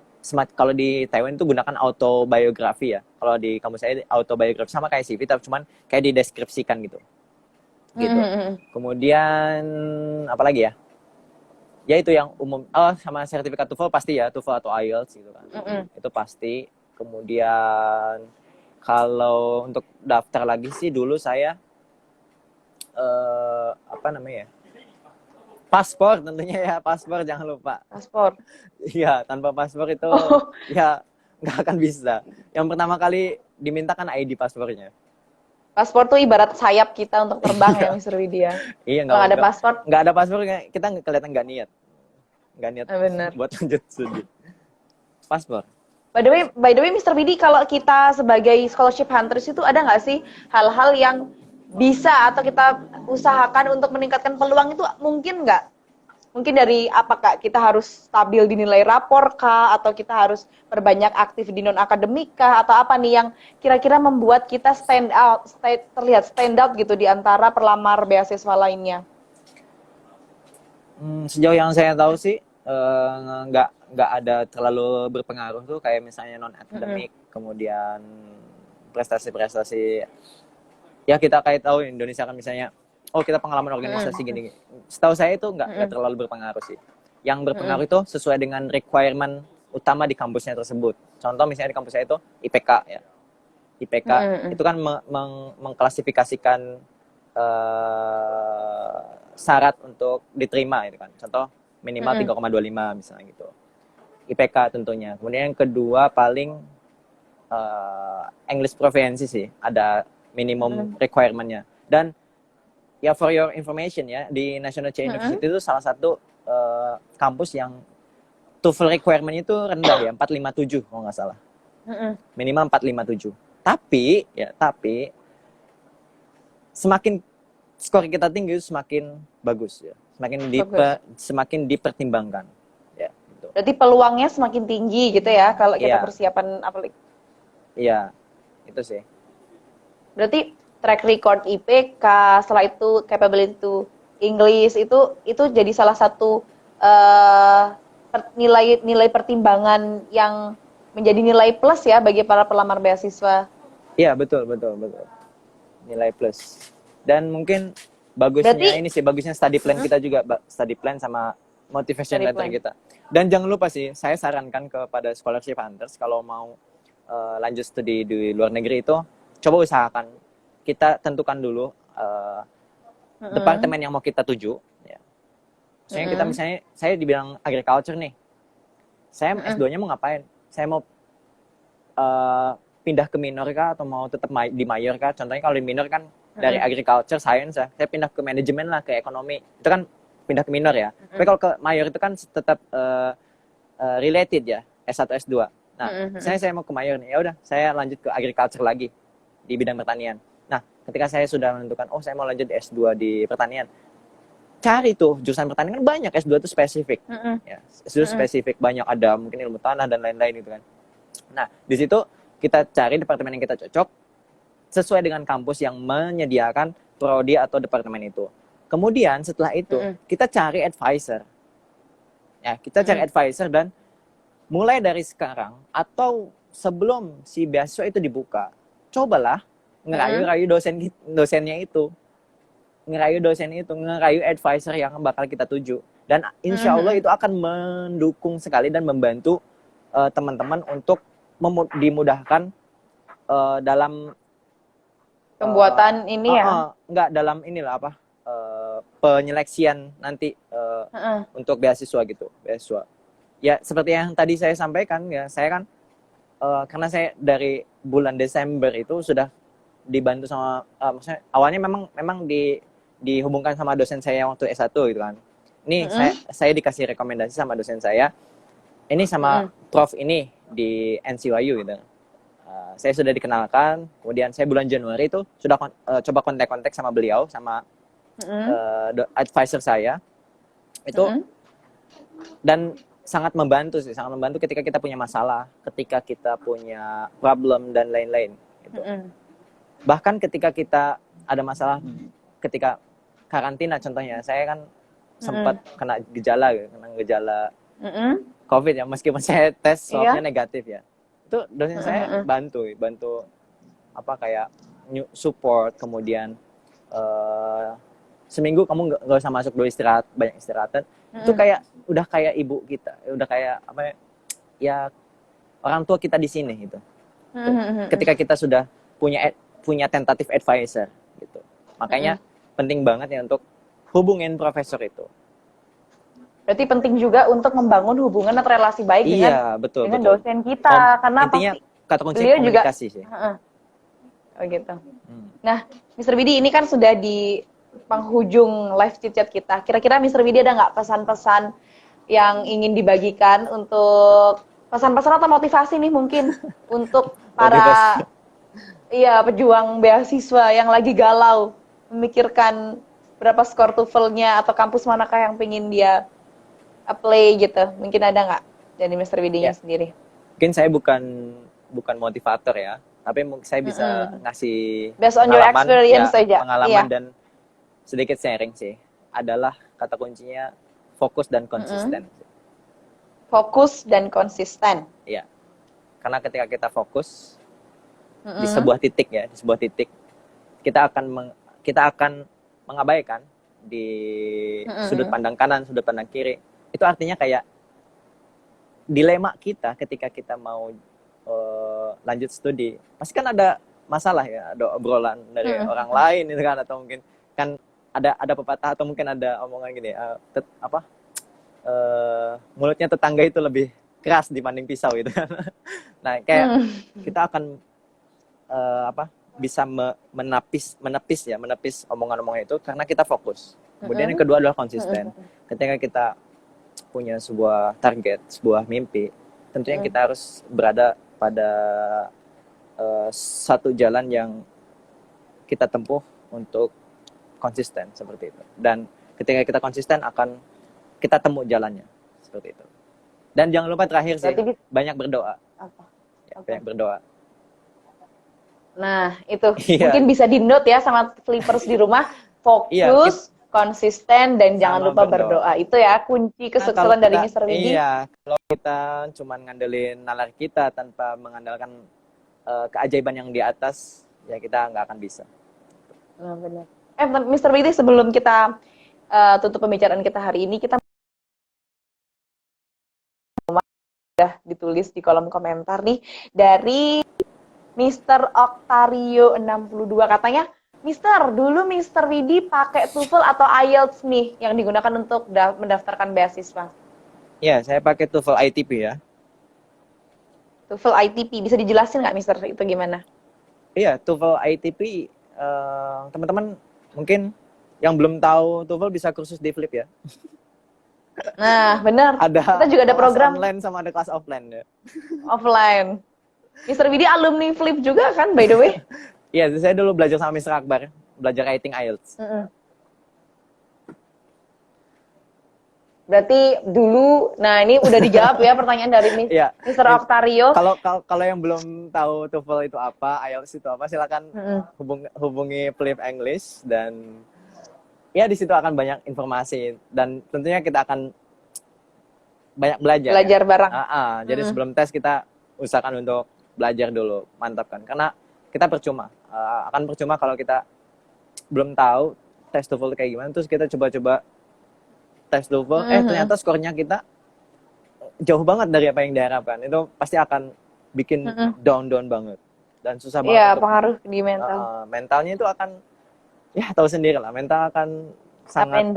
kalau di Taiwan itu gunakan autobiografi ya. Kalau di kampus saya autobiografi sama kayak CV tapi cuman kayak dideskripsikan gitu. Kemudian apa lagi ya? Ya itu yang umum. Sama sertifikat TOEFL pasti ya, TOEFL atau IELTS gitu kan. Itu pasti. Kemudian kalau untuk daftar lagi sih dulu saya paspor tentunya ya, paspor jangan lupa. Paspor. Iya, tanpa paspor itu ya nggak akan bisa. Yang pertama kali diminta kan ID paspornya. Paspor tuh ibarat sayap kita untuk terbang ya Mr. Widya. Iya, kalau ada paspor. Nggak ada paspor kita kelihatan nggak niat Bener. buat lanjut studi. Paspor. By the way, Mr. Widi, kalau kita sebagai scholarship hunters itu ada nggak sih hal-hal yang bisa atau kita usahakan untuk meningkatkan peluang itu mungkin nggak? Mungkin dari apakah kita harus stabil di nilai rapor kah? Atau kita harus perbanyak aktif di non-akademik kah? Atau apa nih yang kira-kira membuat kita terlihat stand out gitu di antara pelamar beasiswa lainnya? Sejauh yang saya tahu sih, nggak ada terlalu berpengaruh tuh kayak misalnya non akademik kemudian prestasi ya kita kayak tahu Indonesia kan misalnya kita pengalaman organisasi gini setahu saya itu nggak terlalu berpengaruh sih. Yang berpengaruh itu sesuai dengan requirement utama di kampusnya tersebut. Contoh misalnya di kampus saya itu IPK ya, IPK itu kan mengklasifikasikan syarat untuk diterima itu kan. Contoh minimal 3,25 misalnya gitu. IPK tentunya. Kemudian yang kedua paling English proficiency sih, ada minimum requirement-nya. Dan ya for your information ya, di National Chair University itu salah satu kampus yang TOEFL requirement itu rendah ya, 457 kalau nggak salah. Minimal 457. Tapi semakin skor kita tinggi semakin bagus ya. Semakin dipertimbangkan. Ya, gitu. Berarti peluangnya semakin tinggi gitu ya kalau kita persiapan apalagi. Iya, itu sih. Berarti track record IPK, setelah itu capability to English itu jadi salah satu nilai pertimbangan yang menjadi nilai plus ya bagi para pelamar beasiswa. Iya, betul. Nilai plus. Dan mungkin bagusnya study plan kita juga, study plan sama motivation letter kita. Dan jangan lupa sih, saya sarankan kepada scholarship hunters kalau mau lanjut studi di luar negeri itu, coba usahakan kita tentukan dulu departemen yang mau kita tuju. Ya. Misalnya kita saya di bidang agriculture nih, saya S2-nya mau ngapain? Saya mau pindah ke minor kah atau mau tetap di mayor kah? Contohnya kalau di minor kan dari agriculture science ya, saya pindah ke manajemen lah, ke ekonomi. Itu kan pindah ke minor ya. Tapi kalau ke mayor itu kan tetap related ya, S1 S2. Nah, saya mau ke mayor nih. Ya udah, saya lanjut ke agriculture lagi di bidang pertanian. Nah, ketika saya sudah menentukan, oh saya mau lanjut S2 di pertanian, cari tuh jurusan pertanian kan banyak, S2 itu spesifik. Ya, S2 spesifik banyak, ada mungkin ilmu tanah dan lain-lain gitu kan. Nah, di situ kita cari departemen yang kita cocok sesuai dengan kampus yang menyediakan prodi atau departemen itu. Kemudian setelah itu kita cari advisor. Ya, kita cari advisor dan mulai dari sekarang atau sebelum si beasiswa itu dibuka, cobalah ngerayu-rayu dosennya itu. Ngerayu dosen itu, ngerayu advisor yang bakal kita tuju. Dan insya Allah itu akan mendukung sekali dan membantu teman-teman untuk dimudahkan dalam pembuatan ini ya. Enggak, dalam inilah apa penyeleksian nanti untuk beasiswa gitu, beasiswa. Ya seperti yang tadi saya sampaikan ya, saya kan karena saya dari bulan Desember itu sudah dibantu sama maksudnya awalnya memang dihubungkan sama dosen saya waktu S1 gitu kan. Ini saya dikasih rekomendasi sama dosen saya. Ini sama prof ini di NCYU gitu. Saya sudah dikenalkan, kemudian saya bulan Januari itu sudah coba kontak-kontak sama beliau, sama advisor saya itu, dan sangat membantu sih, sangat membantu ketika kita punya masalah, ketika kita punya problem dan lain-lain. Gitu. Bahkan ketika kita ada masalah, ketika karantina contohnya, saya kan sempat kena gejala COVID ya, meskipun saya tes swabnya negatif ya. Itu dosen saya bantu apa kayak support, kemudian seminggu kamu nggak usah masuk dulu, istirahat, banyak istirahatan. Itu kayak udah kayak ibu kita, udah kayak apa ya orang tua kita di sini gitu. Ketika kita sudah punya tentative advisor gitu. Makanya penting banget ya untuk hubungin profesor itu. Berarti penting juga untuk membangun hubungan atau relasi baik dengan dosen kita, karena intinya kata kunci komunikasi juga, sih. Oh gitu. Nah, Mr. Bidi ini kan sudah di penghujung live chit-chat kita. Kira-kira Mr. Bidi ada nggak pesan-pesan yang ingin dibagikan untuk pesan-pesan atau motivasi nih mungkin untuk para pejuang beasiswa yang lagi galau memikirkan berapa skor TOEFL-nya atau kampus manakah yang pengen dia apply gitu. Mungkin ada nggak dari Mr. Bidi-nya sendiri? Mungkin saya bukan motivator ya, tapi saya bisa ngasih based on your experience saja. Pengalaman dan sedikit sharing sih. Adalah kata kuncinya fokus dan konsisten. Fokus dan konsisten. Iya. Karena ketika kita fokus di sebuah titik ya, di sebuah titik, kita akan mengabaikan di sudut pandang kanan, sudut pandang kiri. Itu artinya kayak dilema kita ketika kita mau lanjut studi. Pasti kan ada masalah ya, ada obrolan dari orang lain itu kan, atau mungkin kan ada pepatah atau mungkin ada omongan gini, mulutnya tetangga itu lebih keras dibanding pisau gitu. Nah, kayak kita akan bisa menepis omongan-omongan itu karena kita fokus. Kemudian yang kedua adalah konsisten. Ketika kita punya sebuah target, sebuah mimpi, tentunya kita harus berada pada satu jalan yang kita tempuh untuk konsisten seperti itu. Dan ketika kita konsisten akan kita temu jalannya seperti itu. Dan jangan lupa terakhir sih, banyak berdoa. Banyak berdoa. Nah, itu mungkin bisa di-note ya sama flippers di rumah, fokus, konsisten, dan jangan lupa berdoa. Itu ya kunci kesuksesan dari Mr. Bidi. Iya, kalau kita cuma ngandelin nalar kita tanpa mengandalkan keajaiban yang di atas, ya kita nggak akan bisa. Nah, benar. Mr. Bidi, sebelum kita tutup pembicaraan kita hari ini, kita ditulis di kolom komentar nih dari Mr. Octario 62 katanya, Mister, dulu Mister Widi pakai TOEFL atau IELTS nih yang digunakan untuk mendaftarkan beasiswa? Ya, saya pakai TOEFL ITP ya. TOEFL ITP, bisa dijelasin nggak Mister itu gimana? Iya, TOEFL ITP, teman-teman mungkin yang belum tahu TOEFL bisa kursus di Flip ya. Nah, benar. Ada Kita juga ada kelas program online sama ada kelas offline ya. offline. Mister Widi alumni Flip juga kan, by the way? Iya, saya dulu belajar sama Mr. Akbar, belajar writing IELTS. Berarti dulu, nah ini udah dijawab ya pertanyaan dari Iya. Mr. Octario. Kalau yang belum tahu TOEFL itu apa, IELTS itu apa, silakan hubungi Flip English, dan ya di situ akan banyak informasi, dan tentunya kita akan banyak belajar. Belajar bareng. Jadi sebelum tes kita usahakan untuk belajar dulu, mantapkan. Karena kita percuma, akan percuma kalau kita belum tahu tes TOEFL kayak gimana, terus kita coba-coba tes TOEFL, ternyata skornya kita jauh banget dari apa yang diharapkan. Itu pasti akan bikin down banget dan susah banget. Iya, pengaruh di mental. Mentalnya itu akan, ya tahu sendiri lah, mental akan sangat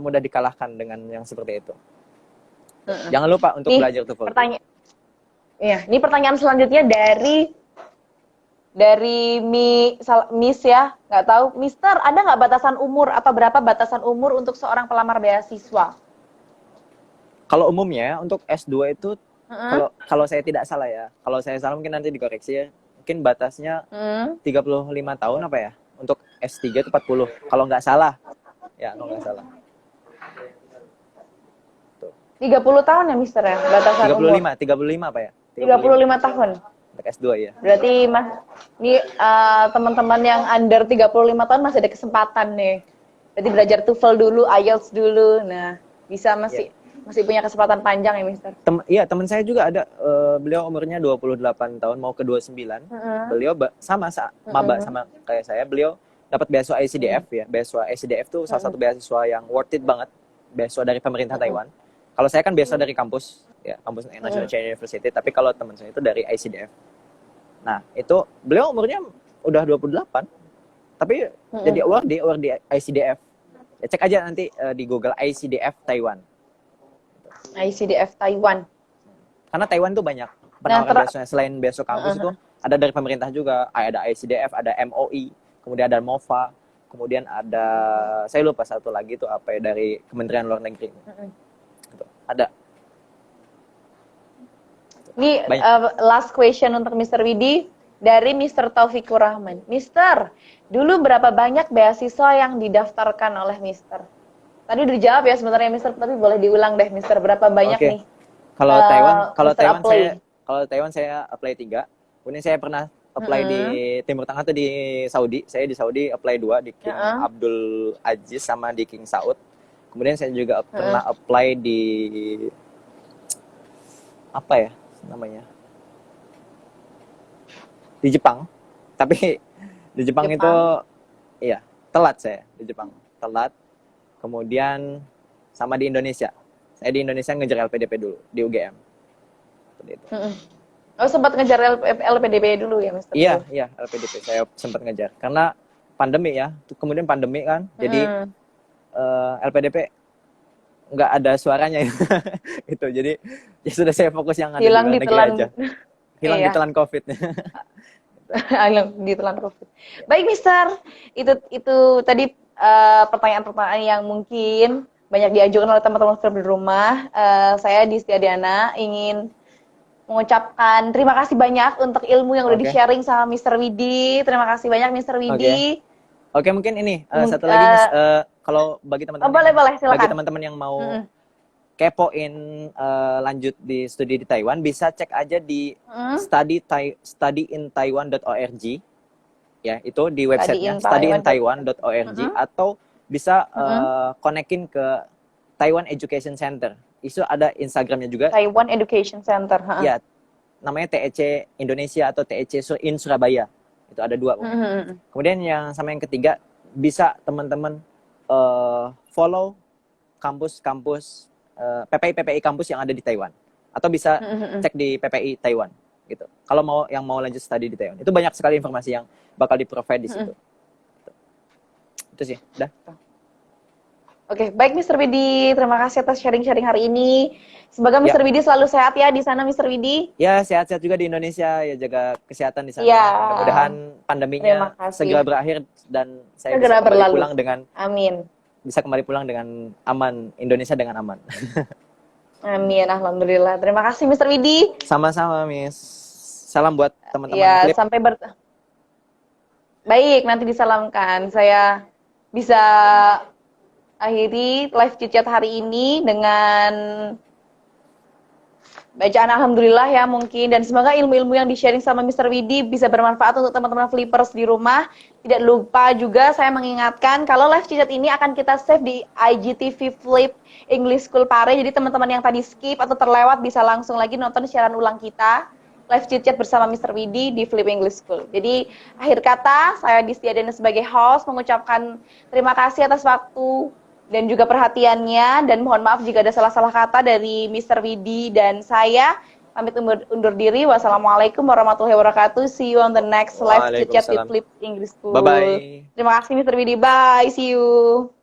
mudah dikalahkan dengan yang seperti itu. Jangan lupa untuk belajar TOEFL. Ini pertanyaan selanjutnya dari Miss ya, nggak tahu, Mister, ada nggak batasan umur atau berapa batasan umur untuk seorang pelamar beasiswa? Kalau umumnya untuk S2 itu, kalau saya tidak salah ya, kalau saya salah mungkin nanti dikoreksi ya, mungkin batasnya 35 tahun apa ya, untuk S3 itu 40, kalau nggak salah. Ya, kalau nggak salah. 30 tahun ya Mister ya, batasan 35 apa ya? 35 tahun. Untuk S2 ya. Berarti ini teman-teman yang under 35 tahun masih ada kesempatan nih. Berarti belajar TOEFL dulu, IELTS dulu. Nah, bisa masih punya kesempatan panjang ya, Mister. Iya, teman saya juga ada, beliau umurnya 28 tahun mau ke 29. Beliau maba sama kayak saya. Beliau dapat beasiswa ICDF ya. Beasiswa ICDF tuh salah satu beasiswa yang worth it banget. Beasiswa dari pemerintah Taiwan. Kalau saya kan beasiswa dari kampus, ya, kampus National China University, tapi kalau teman saya itu dari ICDF. Nah, itu beliau umurnya udah 28, tapi jadi award di ICDF. Ya, cek aja nanti di Google ICDF Taiwan. ICDF Taiwan. Karena Taiwan tuh banyak penawaran beasiswa, selain beasiswa kampus itu ada dari pemerintah juga, ada ICDF, ada MOI, kemudian ada MOFA, kemudian ada, saya lupa satu lagi tuh apa ya, dari Kementerian Luar Negeri. Ada. Ini last question untuk Mr. Widi dari Mr. Taufikur Rahman. Mister, dulu berapa banyak beasiswa yang didaftarkan oleh Mister? Tadi udah dijawab ya sebenarnya Mister, tapi boleh diulang deh Mister, berapa banyak nih? Kalau Taiwan saya apply 3. Kemudian saya pernah apply di Timur Tengah tuh di Saudi. Saya di Saudi apply 2 di King Abdul Aziz sama di King Saud. Kemudian saya juga pernah apply di apa ya namanya, di Jepang. Tapi di Jepang itu iya telat, saya di Jepang telat. Kemudian sama di Indonesia, saya di Indonesia ngejar LPDP dulu di UGM. Seperti itu. Oh, sempat ngejar LPDP dulu ya Mister? Iya LPDP saya sempat ngejar karena pandemi ya. Kemudian pandemi kan, jadi LPDP nggak ada suaranya gitu. Jadi ya sudah, saya fokus yang ada di luar negeri aja. Hilang ditelan COVID. Ditelan COVID. Baik Mister, itu tadi pertanyaan-pertanyaan yang mungkin banyak diajukan oleh teman-teman di rumah. Saya Distia Diana ingin mengucapkan terima kasih banyak untuk ilmu yang udah di-sharing sama Mister Widi. Terima kasih banyak Mister Widi. Oke, mungkin ini satu lagi, kalau bagi teman-teman, bagi teman-teman yang mau kepoin lanjut di studi di Taiwan, bisa cek aja di studyintaiwan.org. Ya, itu di websitenya studyintaiwan.org, atau bisa konekin ke Taiwan Education Center. Itu ada Instagramnya juga. Taiwan Education Center. Ya, namanya TEC Indonesia atau TEC in Surabaya. Itu ada 2. Kemudian yang ketiga, bisa teman-teman follow kampus-kampus PPI kampus yang ada di Taiwan, atau bisa cek di PPI Taiwan gitu. Kalau mau lanjut studi di Taiwan, itu banyak sekali informasi yang bakal di-provide di situ. Itu sih, udah. Oke, baik Mr. Widi, terima kasih atas sharing-sharing hari ini. Semoga Mr. Widi selalu sehat ya di sana, Mr. Widi. Ya, sehat-sehat juga di Indonesia, ya jaga kesehatan di sana. Ya. Mudah-mudahan pandeminya segera berakhir dan saya segera bisa kembali berlalu. pulang dengan bisa kembali pulang dengan aman, Indonesia dengan aman. Amin, alhamdulillah. Terima kasih Mr. Widi. Sama-sama, Miss. Salam buat teman-teman. Ya, Flip. Baik, nanti disalamkan. Saya bisa akhiri live chit-chat hari ini dengan bacaan alhamdulillah ya mungkin, dan semoga ilmu-ilmu yang di-sharing sama Mr. Widi bisa bermanfaat untuk teman-teman flippers di rumah. Tidak lupa juga saya mengingatkan kalau live chit-chat ini akan kita save di IGTV Flip English School Pare. Jadi teman-teman yang tadi skip atau terlewat bisa langsung lagi nonton siaran ulang kita live chit-chat bersama Mr. Widi di Flip English School. Jadi akhir kata saya Distia Dena sebagai host mengucapkan terima kasih atas waktu dan juga perhatiannya, dan mohon maaf jika ada salah-salah kata dari Mr. Widi dan saya. Pamit undur diri. Wassalamualaikum warahmatullahi wabarakatuh. See you on the next live chit-chat with Flip English School. Bye-bye. Terima kasih Mr. Widi. Bye. See you.